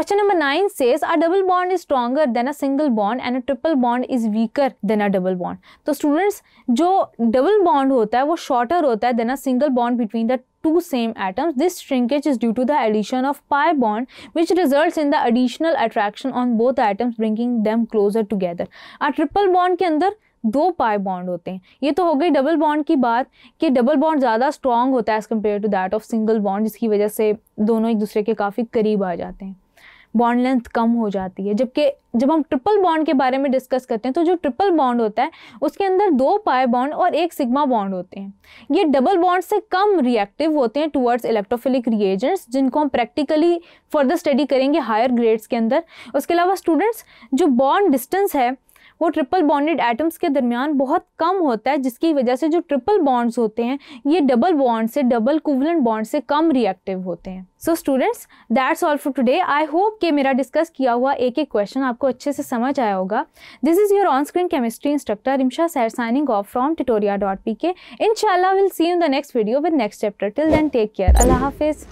Question number 9 says a double bond is stronger than a single bond and a triple bond is weaker than a double bond. तो students, जो double bond होता है वो shorter होता है than a single bond between the two same atoms. This shrinkage is due to the addition of pi bond, which results in the additional attraction on both atoms, bringing them closer together. A triple bond के अंदर 2 pi bond होते हैं. ये तो हो गई double bond की बात कि डबल बॉन्ड ज़्यादा स्ट्रॉन्ग होता है as compare to that of single bond, जिसकी वजह से दोनों एक दूसरे के काफ़ी करीब आ जाते हैं, बॉन्ड लेंथ कम हो जाती है. जबकि जब हम ट्रिपल बॉन्ड के बारे में डिस्कस करते हैं तो जो ट्रिपल बॉन्ड होता है उसके अंदर 2 पाई बॉन्ड और 1 सिग्मा बॉन्ड होते हैं. ये डबल बॉन्ड से कम रिएक्टिव होते हैं टुवर्ड्स इलेक्ट्रोफिलिक रिएजेंट्स, जिनको हम प्रैक्टिकली फर्दर स्टडी करेंगे हायर ग्रेड्स के अंदर. उसके अलावा स्टूडेंट्स, जो बॉन्ड डिस्टेंस है वो ट्रिपल बॉन्डेड एटम्स के दरमियान बहुत कम होता है, जिसकी वजह से जो ट्रिपल बॉन्ड्स होते हैं ये डबल बॉन्ड से, डबल कोवेलेंट बॉन्ड से कम रिएक्टिव होते हैं. So students, that's all for today. I hope कि मेरा डिस्कस किया हुआ एक एक क्वेश्चन आपको अच्छे से समझ आया होगा. This is your on screen chemistry instructor Rimsha Sair signing off from tutoria.pk. Inshallah we'll see you in the next video with next chapter. Till then, take care. Allah Hafiz.